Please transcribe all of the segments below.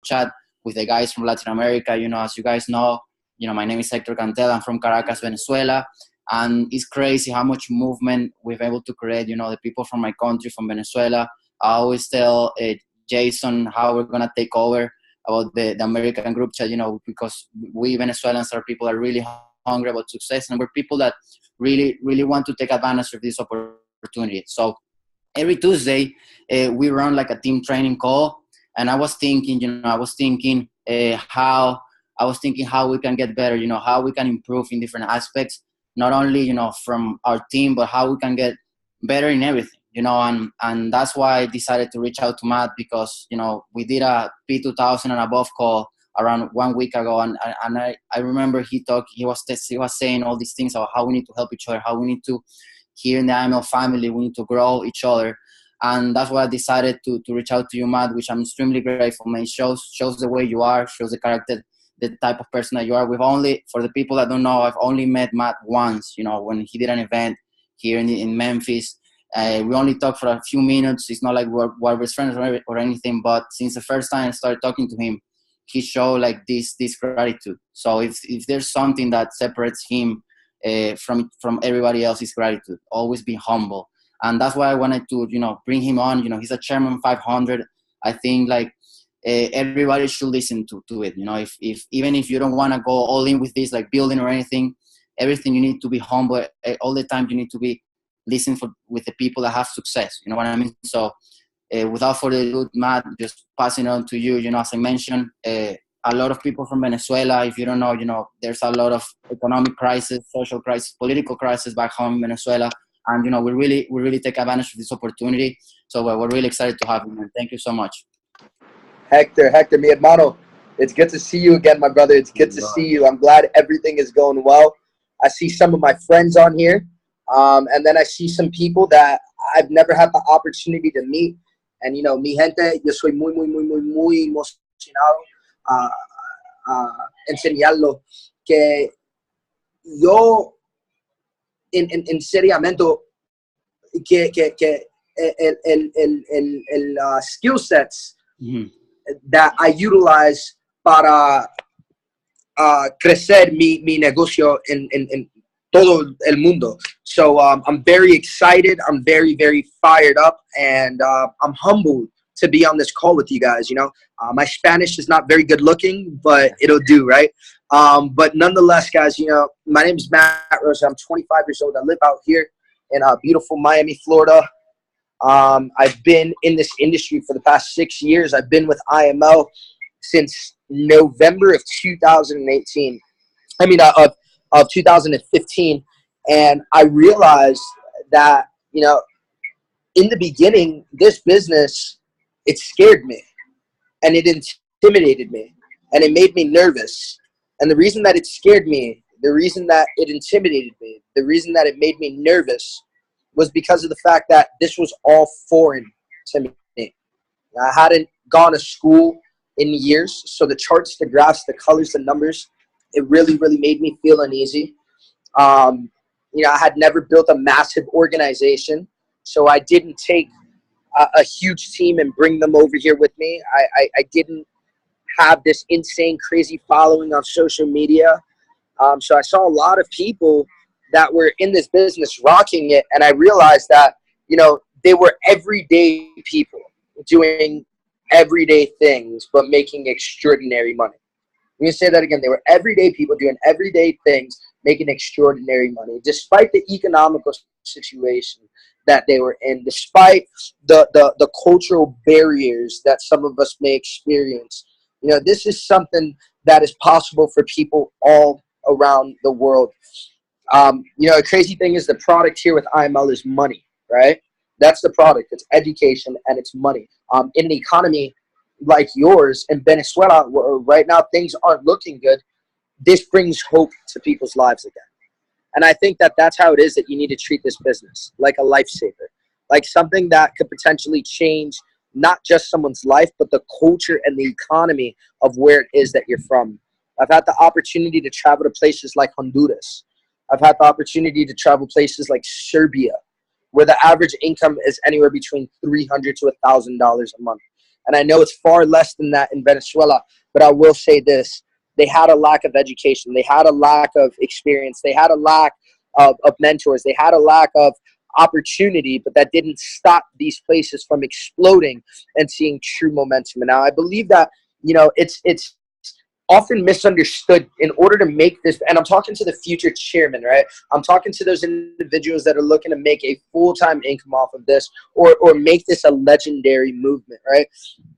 chat with the guys from Latin America. As you guys know, my name is Hector Cantel. I'm from Caracas, Venezuela. And it's crazy how much movement we've able to create, the people from my country, from Venezuela. I always tell Jason how we're going to take over about the American group chat, because we Venezuelans are people that are really hungry about success, and we're people that really, really want to take advantage of this opportunity. So every Tuesday, we run like a team training call, and I was thinking how we can get better, how we can improve in different aspects, not only, from our team, but how we can get better in everything, and that's why I decided to reach out to Matt, because, we did a P2000 and above call around 1 week ago. And I remember he was saying all these things about how we need to help each other, how we need to, here in the IML family, we need to grow each other. And that's why I decided to reach out to you, Matt, which I'm extremely grateful, man. It shows the way you are, shows the character, the type of person that you are. For the people that don't know, I've only met Matt once, when he did an event here in Memphis. We only talked for a few minutes. It's not like we're best friends or anything, but since the first time I started talking to him, he showed like this gratitude. So if there's something that separates him from everybody else, is gratitude. Always be humble. And that's why I wanted to, bring him on. He's a Chairman 500. I think like everybody should listen to it. If even if you don't want to go all in with this, like building or anything, everything you need to be humble. All the time you need to be listening with the people that have success. You know what I mean? So without further ado, Matt, just passing on to you. As I mentioned, a lot of people from Venezuela, if you don't know, there's a lot of economic crisis, social crisis, political crisis back home in Venezuela. And, we really take advantage of this opportunity. So we're really excited to have you, man. Thank you so much. Hector, mi hermano. It's good to see you again, my brother. It's good to see you. I'm glad everything is going well. I see some of my friends on here. And then I see some people that I've never had the opportunity to meet. And, mi gente, yo soy muy emocionado enseñarlo que yo en seriamente que el skill sets that I utilize para crecer mi negocio en todo el mundo. So I'm very excited. I'm very, very fired up, and I'm humbled to be on this call with you guys. My Spanish is not very good looking, but it'll do, right? But nonetheless, guys, my name is Matt Rosa. I'm 25 years old. I live out here in beautiful Miami, Florida. I've been in this industry for the past 6 years. I've been with IML since November of 2018. Of 2015. And I realized that, in the beginning, this business, it scared me and it intimidated me and it made me nervous. And the reason that it scared me, the reason that it intimidated me, the reason that it made me nervous was because of the fact that this was all foreign to me. I hadn't gone to school in years, so the charts, the graphs, the colors, the numbers, it really, really made me feel uneasy. I had never built a massive organization, so I didn't take a huge team and bring them over here with me. I didn't have this insane, crazy following on social media. So I saw a lot of people that were in this business rocking it, and I realized that, they were everyday people doing everyday things but making extraordinary money. I'm going to say that again. They were everyday people doing everyday things, making extraordinary money, despite the economical situation that they were in, despite the cultural barriers that some of us may experience. This is something that is possible for people all around the world. The crazy thing is the product here with IML is money, right? That's the product. It's education and it's money. In an economy like yours in Venezuela, where right now things aren't looking good, this brings hope to people's lives again. And I think that that's how it is, that you need to treat this business like a lifesaver, like something that could potentially change not just someone's life, but the culture and the economy of where it is that you're from. I've had the opportunity to travel to places like Honduras. I've had the opportunity to travel places like Serbia, where the average income is anywhere between $300 to $1,000 a month. And I know it's far less than that in Venezuela, but I will say this. They had a lack of education. They had a lack of experience. They had a lack of mentors. They had a lack of opportunity, but that didn't stop these places from exploding and seeing true momentum. And now I believe that, it's often misunderstood in order to make this, and I'm talking to the future chairman, right? I'm talking to those individuals that are looking to make a full-time income off of this, or make this a legendary movement, right?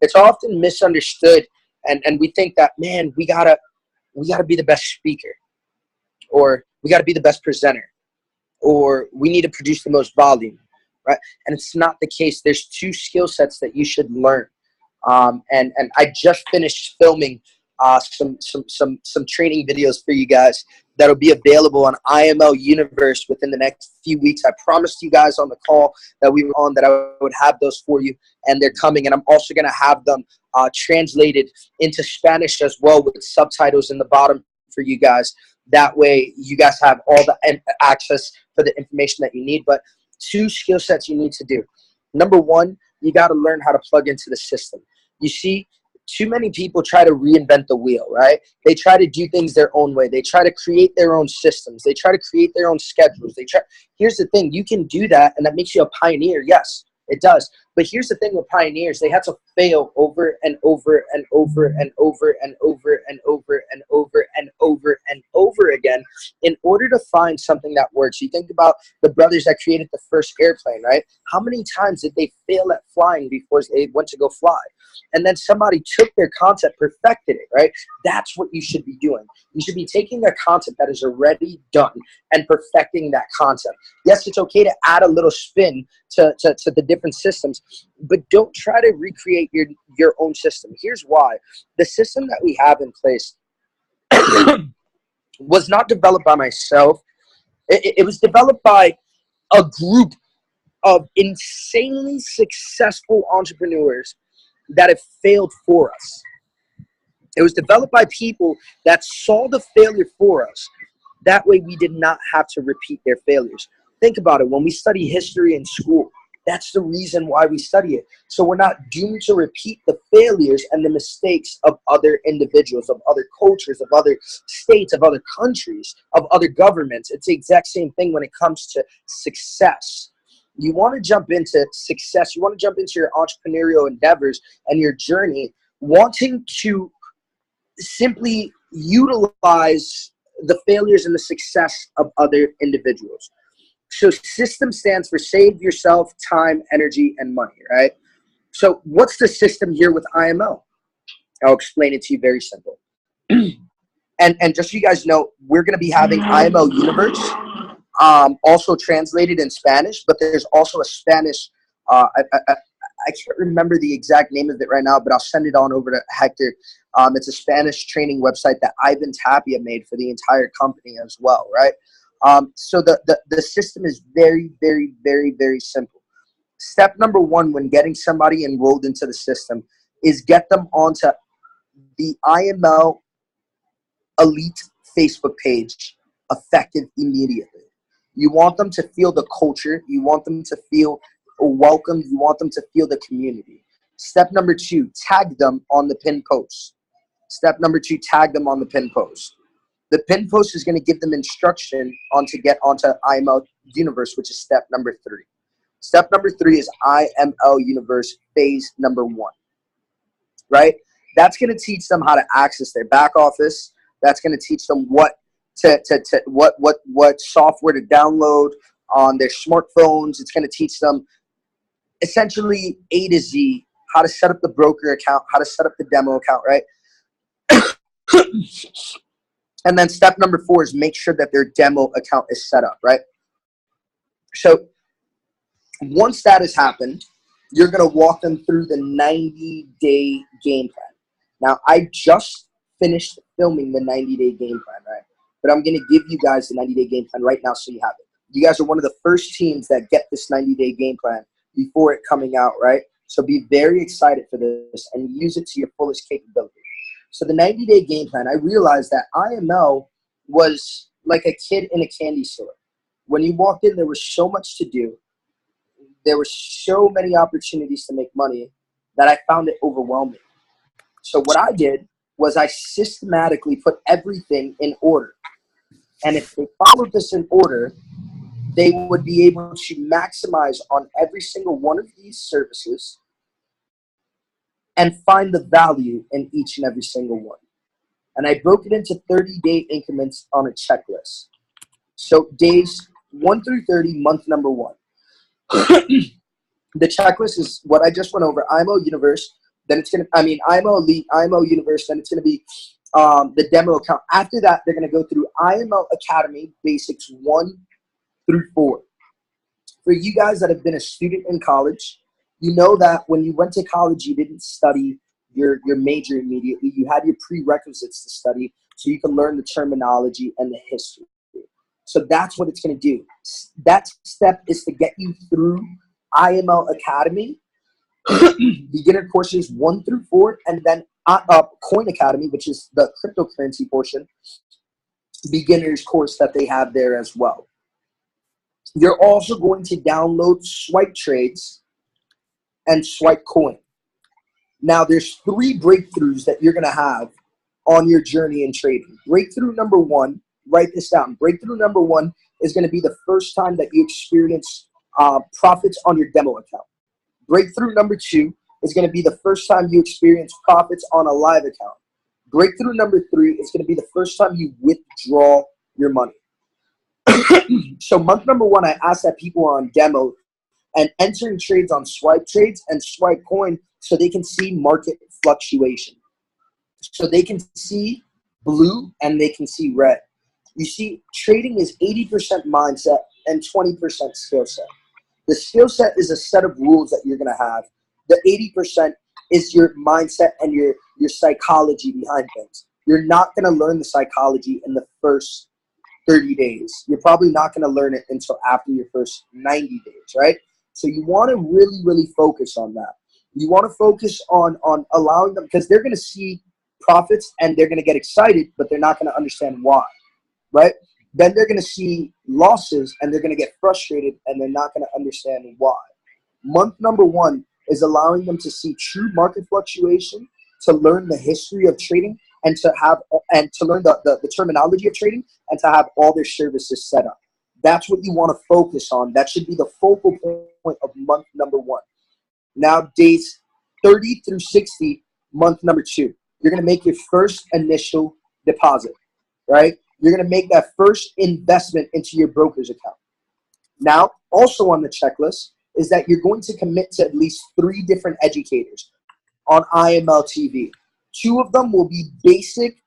It's often misunderstood, and we think that, man, we gotta be the best speaker, or we gotta be the best presenter, or we need to produce the most volume, right? And it's not the case. There's two skill sets that you should learn. And I just finished filming some training videos for you guys that'll be available on IML Universe within the next few weeks. I promised you guys on the call that we were on that I would have those for you, and they're coming. And I'm also going to have them translated into Spanish as well, with subtitles in the bottom for you guys. That way you guys have all the access for the information that you need. But two skill sets you need to do. Number one, you got to learn how to plug into the system. You see, too many people try to reinvent the wheel, right? They try to do things their own way. They try to create their own systems. They try to create their own schedules. Here's the thing. You can do that, and that makes you a pioneer. Yes, it does. But here's the thing with pioneers. They had to fail over and over and over and over and over and over and over and over and over again in order to find something that works. You think about the brothers that created the first airplane, right? How many times did they fail at flying before they went to go fly? And then somebody took their concept, perfected it, right? That's what you should be doing. You should be taking their concept that is already done and perfecting that concept. Yes, it's okay to add a little spin to the different systems, but don't try to recreate your own system. Here's why. The system that we have in place was not developed by myself. It was developed by a group of insanely successful entrepreneurs that have failed for us. It was developed by people that saw the failure for us. That way we did not have to repeat their failures. Think about it. When we study history in school, that's the reason why we study it. So we're not doomed to repeat the failures and the mistakes of other individuals, of other cultures, of other states, of other countries, of other governments. It's the exact same thing when it comes to success. You want to jump into success. You want to jump into your entrepreneurial endeavors and your journey, wanting to simply utilize the failures and the success of other individuals. So system stands for save yourself time, energy, and money, right? So what's the system here with IMO? I'll explain it to you very simple. And just so you guys know, we're going to be having IMO Universe, also translated in Spanish, but there's also a Spanish, I can't remember the exact name of it right now, but I'll send it on over to Hector. It's a Spanish training website that Ivan Tapia made for the entire company as well, right? So the system is very, very, very, very simple. Step number one when getting somebody enrolled into the system is get them onto the IML Elite Facebook page effective immediately. You want them to feel the culture. You want them to feel welcome. You want them to feel the community. Step number two, tag them on the pin post. Step number two, tag them on the pin post. The pin post is going to give them instruction on to get onto IML Universe, which is step number three. Step number three is IML Universe phase number one, right? That's going to teach them how to access their back office. That's going to teach them what software to download on their smartphones. It's going to teach them essentially A to Z, how to set up the broker account, how to set up the demo account, right? And then step number four is make sure that their demo account is set up, right? So once that has happened, you're going to walk them through the 90-day game plan. Now, I just finished filming the 90-day game plan, right? But I'm going to give you guys the 90-day game plan right now so you have it. You guys are one of the first teams that get this 90-day game plan before it coming out, right? So be very excited for this and use it to your fullest capability. So the 90-day game plan, I realized that IML was like a kid in a candy store. When you walked in, there was so much to do. There were so many opportunities to make money that I found it overwhelming. So what I did was I systematically put everything in order. And if they followed this in order, they would be able to maximize on every single one of these services and find the value in each and every single one. And I broke it into 30-day increments on a checklist. So days 1 through 30, month number 1. The checklist is what I just went over. IMO Universe, then it's going to, IMO Elite, IMO Universe, then it's going to be the demo account. After that, they're going to go through IMO Academy Basics 1 through 4. For you guys that have been a student in college, you know that when you went to college, you didn't study your major immediately. You had your prerequisites to study so you can learn the terminology and the history. So that's what it's going to do. That step is to get you through IMO Academy, beginner courses 1 through 4, and then Coin Academy, which is the cryptocurrency portion, beginners course that they have there as well. You're also going to download Swipe Trades and Swipe Coin. Now, there's 3 breakthroughs that you're going to have on your journey in trading. Breakthrough number 1, write this down. Breakthrough number 1 is going to be the first time that you experience profits on your demo account. Breakthrough number 2 is going to be the first time you experience profits on a live account. Breakthrough number 3 is going to be the first time you withdraw your money. So month number 1, I asked that people are on demo and entering trades on Swipe Trades and Swipe Coin so they can see market fluctuation. So they can see blue and they can see red. You see, trading is 80% mindset and 20% skill set. The skill set is a set of rules that you're going to have. The 80% is your mindset and your psychology behind things. You're not going to learn the psychology in the first 30 days. You're probably not going to learn it until after your first 90 days, right? So you want to really, really focus on that. You want to focus on allowing them, because they're going to see profits and they're going to get excited, but they're not going to understand why, right? Then they're going to see losses and they're going to get frustrated and they're not going to understand why. Month number 1 is allowing them to see true market fluctuation, to learn the history of trading, and to learn the terminology of trading, and to have all their services set up. That's what you want to focus on. That should be the focal point of month number 1. Now, days 30 through 60, month number 2, you're going to make your first initial deposit, right? You're going to make that first investment into your broker's account. Now, also on the checklist is that you're going to commit to at least 3 different educators on IML TV. 2 of them will be basic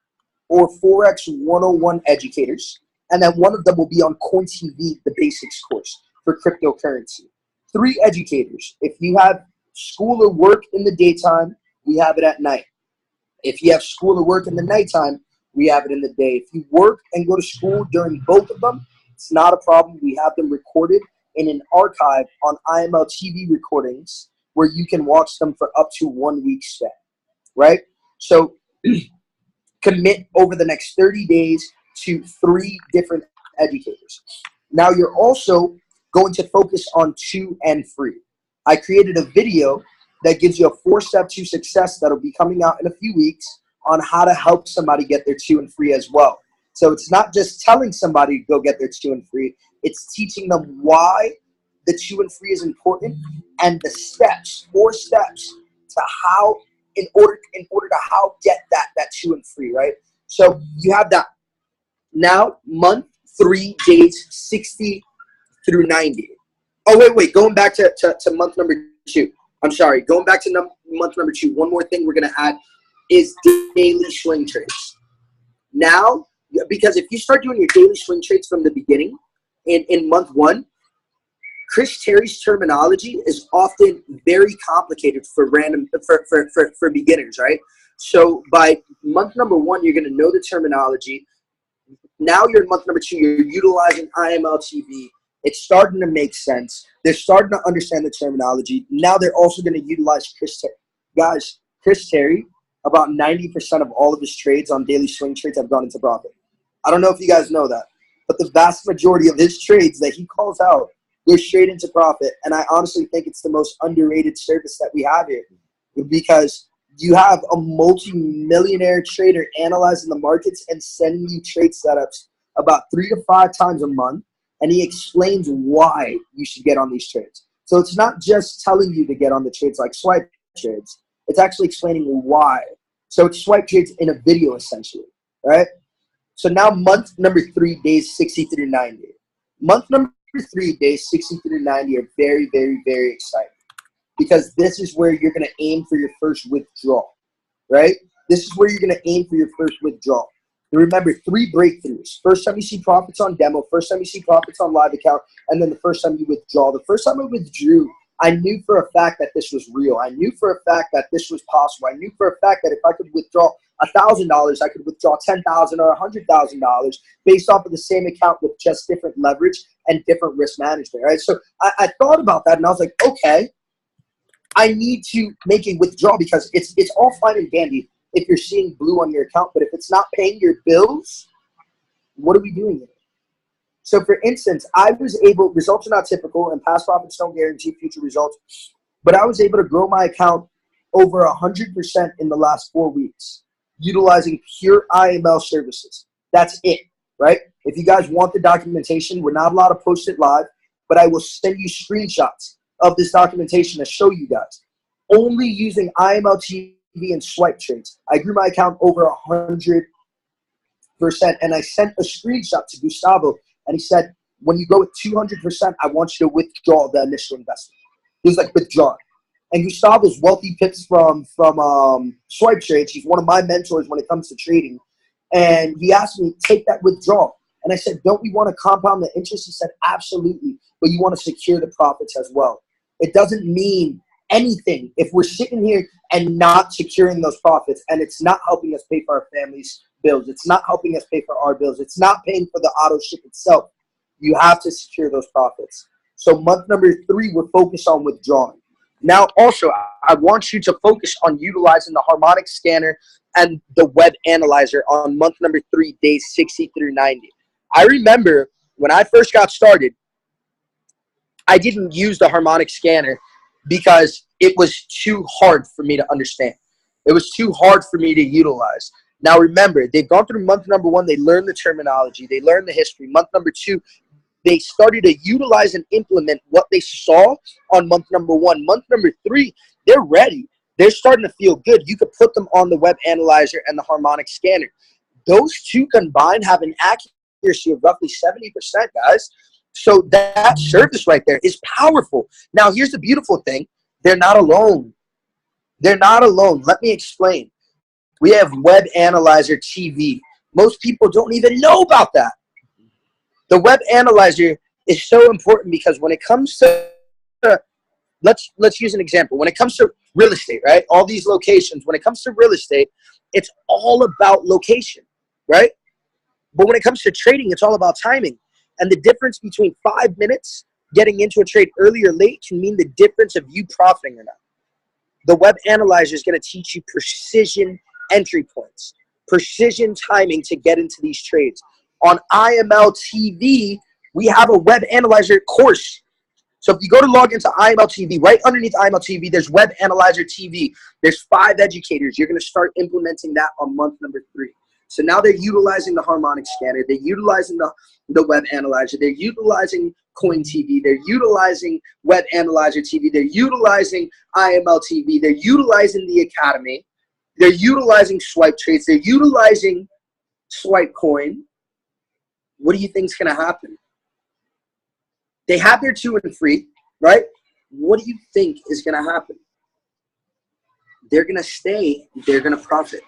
or Forex 101 educators, and then 1 of them will be on Coin TV, the basics course for cryptocurrency. 3 educators. If you have school or work in the daytime, we have it at night. If you have school or work in the nighttime, we have it in the day. If you work and go to school during both of them, it's not a problem. We have them recorded in an archive on IML TV recordings where you can watch them for up to 1 week span, right? So commit over the next 30 days to 3 different educators. Now you're also going to focus on 2 and free. I created a video that gives you a 4-step to success that'll be coming out in a few weeks on how to help somebody get their 2 and free as well. So it's not just telling somebody to go get their 2 and free, it's teaching them why the 2 and free is important and the steps, 4 steps to how in order to how get that 2 and free, right? So you have that. Now, month 3, days 60 through 90. Oh, wait, going back to month number 2. I'm sorry, going back to month number 2, one more thing we're going to add is daily swing trades. Now, because if you start doing your daily swing trades from the beginning in month 1, Chris Terry's terminology is often very complicated for beginners, right? So by month number 1, you're going to know the terminology. Now you're in month number 2, you're utilizing IML TV. It's starting to make sense. They're starting to understand the terminology. Now they're also going to utilize Chris Terry. Guys, Chris Terry, about 90% of all of his trades on daily swing trades have gone into profit. I don't know if you guys know that, but the vast majority of his trades that he calls out go straight into profit. And I honestly think it's the most underrated service that we have here. because you have a multi-millionaire trader analyzing the markets and sending you trade setups about 3 to 5 times a month, and he explains why you should get on these trades. So it's not just telling you to get on the trades like swipe trades. It's actually explaining why. So it's swipe trades in a video essentially, right? So now month number 3, days 60 through 90. Month number 3, days 60 through 90 are very, very, very exciting, because this is where you're going to aim for your first withdrawal, right? This is where you're going to aim for your first withdrawal. And remember, 3 breakthroughs. First time you see profits on demo, first time you see profits on live account, and then the first time you withdraw. The first time I withdrew, I knew for a fact that this was real. I knew for a fact that this was possible. I knew for a fact that if I could withdraw $1,000, I could withdraw $10,000 or $100,000 based off of the same account with just different leverage and different risk management, right? So I thought about that, and I was like, okay, I need to make a withdrawal, because it's all fine and dandy if you're seeing blue on your account, but if it's not paying your bills, what are we doing here? So for instance, I was able, results are not typical and past profits don't guarantee future results, but I was able to grow my account over 100% in the last 4 weeks, utilizing pure IML services. That's it, right? If you guys want the documentation, we're not allowed to post it live, but I will send you screenshots of this documentation to show you guys. Only using IML TV and swipe trades, I grew my account over 100%, and I sent a screenshot to Gustavo, and he said, when you go at 200%, I want you to withdraw the initial investment. He was like, withdraw. And Gustavo's wealthy pips from swipe trades. He's one of my mentors when it comes to trading. And he asked me, take that withdrawal. And I said, don't we want to compound the interest? He said, absolutely. But you want to secure the profits as well. It doesn't mean anything if we're sitting here and not securing those profits, and it's not helping us pay for our family's bills. It's not helping us pay for our bills. It's not paying for the auto ship itself. You have to secure those profits. So month number 3, we're focused on withdrawing. Now, also, I want you to focus on utilizing the harmonic scanner and the web analyzer on month number 3, days 60 through 90. I remember when I first got started, I didn't use the harmonic scanner because it was too hard for me to understand. It was too hard for me to utilize. Now, remember, they've gone through month number 1. They learned the terminology. They learned the history. Month number 2, they started to utilize and implement what they saw on month number 1. Month number 3, they're ready. They're starting to feel good. You could put them on the web analyzer and the harmonic scanner. Those two combined have an accuracy of roughly 70%, guys. So that service right there is powerful. Now, here's the beautiful thing. They're not alone. They're not alone. Let me explain. We have Web Analyzer TV. Most people don't even know about that. The Web Analyzer is so important because when it comes to, let's use an example. When it comes to real estate, right? All these locations, when it comes to real estate, it's all about location, right? But when it comes to trading, it's all about timing. And the difference between 5 minutes getting into a trade early or late can mean the difference of you profiting or not. The Web Analyzer is going to teach you precision entry points, precision timing to get into these trades. On IML TV, we have a Web Analyzer course. So if you go to log into IML TV, right underneath IML TV, there's Web Analyzer TV. There's 5 educators. You're going to start implementing that on month number 3. So now they're utilizing the harmonic scanner. They're utilizing the Web Analyzer. They're utilizing Coin TV. They're utilizing Web Analyzer TV. They're utilizing IML TV. They're utilizing the Academy. They're utilizing swipe trades. They're utilizing swipe coin. What do you think is going to happen? They have their 2 and free, right? What do you think is going to happen? They're going to stay. They're going to profit.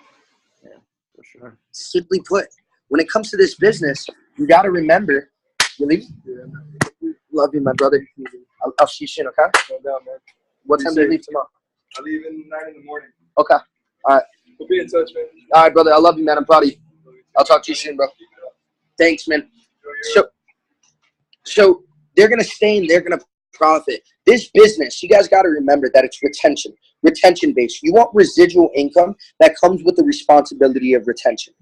Yeah, for sure. Simply put, when it comes to this business, you got to remember. You leave? Yeah. Love you, my brother. I'll see you soon, okay? No doubt, man. What time do you leave tomorrow? I leave in 9 in the morning. Okay. All right. We'll be in touch, man. All right, brother. I love you, man. I'm proud of you. I'll talk to you soon, bro. Thanks, man. So they're going to stay and they're going to profit. This business, you guys got to remember that it's retention-based. You want residual income that comes with the responsibility of retention.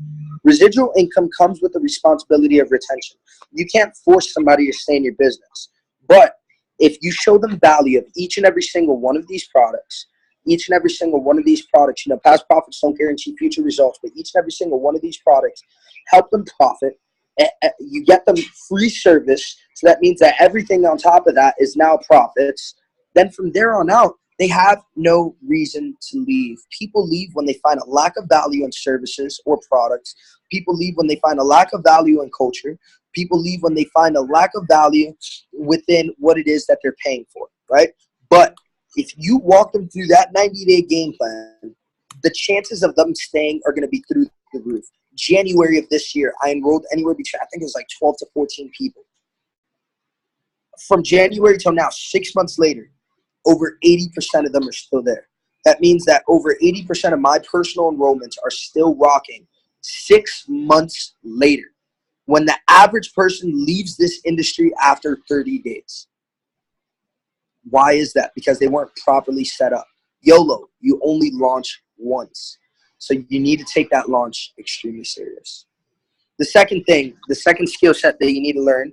Residual income comes with the responsibility of retention. You can't force somebody to stay in your business. But if you show them value of each and every single one of these products, each and every single one of these products, past profits don't guarantee future results, but each and every single one of these products help them profit. You get them free service. So that means that everything on top of that is now profits. Then from there on out, they have no reason to leave. People leave when they find a lack of value in services or products. People leave when they find a lack of value in culture. People leave when they find a lack of value within what it is that they're paying for, right? But if you walk them through that 90-day game plan, the chances of them staying are going to be through the roof. January of this year, I enrolled anywhere between, I think it was like 12 to 14 people. From January till now, 6 months later, over 80% of them are still there. That means that over 80% of my personal enrollments are still rocking 6 months later, when the average person leaves this industry after 30 days. Why is that? Because they weren't properly set up. YOLO, you only launch once. So you need to take that launch extremely serious. The second thing, the second skill set that you need to learn,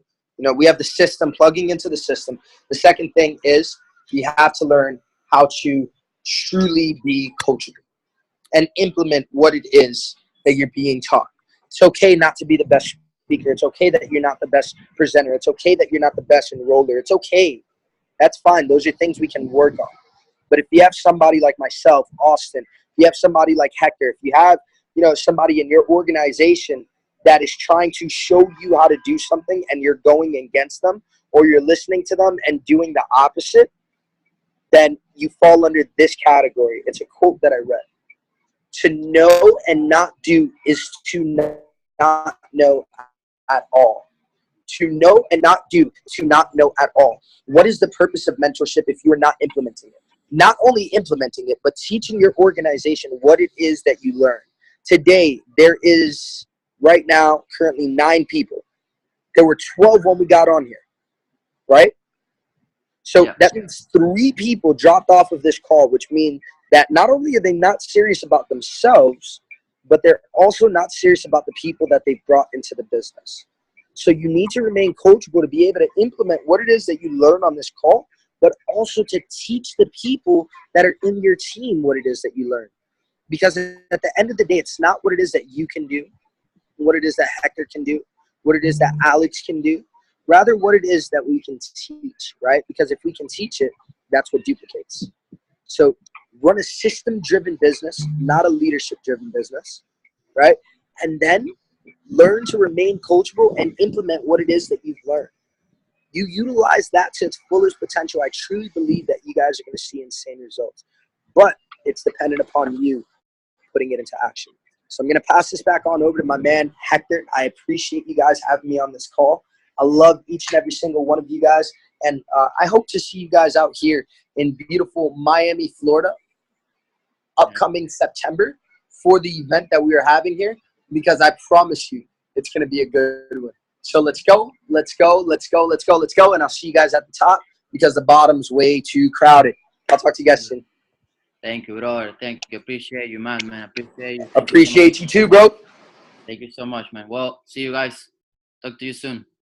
we have the system, plugging into the system. The second thing is you have to learn how to truly be coachable and implement what it is that you're being taught. It's okay not to be the best speaker. It's okay that you're not the best presenter. It's okay that you're not the best enroller. It's okay. That's fine. Those are things we can work on. But if you have somebody like myself, Austin, if you have somebody like Hector, if you have, somebody in your organization that is trying to show you how to do something and you're going against them, or you're listening to them and doing the opposite, then you fall under this category. It's a quote that I read. To know and not do is to not know at all. To know and not do, to not know at all. What is the purpose of mentorship if you are not implementing it? Not only implementing it, but teaching your organization what it is that you learn. Today, there is right now currently 9 people. There were 12 when we got on here, right? So that means 3 people dropped off of this call, which means that not only are they not serious about themselves, but they're also not serious about the people that they've brought into the business. So you need to remain coachable to be able to implement what it is that you learn on this call, but also to teach the people that are in your team what it is that you learn. Because at the end of the day, it's not what it is that you can do, what it is that Hector can do, what it is that Alex can do, rather what it is that we can teach, right? Because if we can teach it, that's what duplicates. So run a system-driven business, not a leadership-driven business, right? And then learn to remain coachable and implement what it is that you've learned. You utilize that to its fullest potential. I truly believe that you guys are going to see insane results. But it's dependent upon you putting it into action. So I'm going to pass this back on over to my man, Hector. I appreciate you guys having me on this call. I love each and every single one of you guys. And I hope to see you guys out here in beautiful Miami, Florida, upcoming September for the event that we are having here, because I promise you it's going to be a good one. So let's go, let's go, let's go, let's go, let's go. And I'll see you guys at the top because the bottom's way too crowded. I'll talk to you guys soon. Thank you, brother. Thank you. Appreciate you, man. Appreciate you. Appreciate you too, bro. Thank you so much, man. Well, see you guys. Talk to you soon.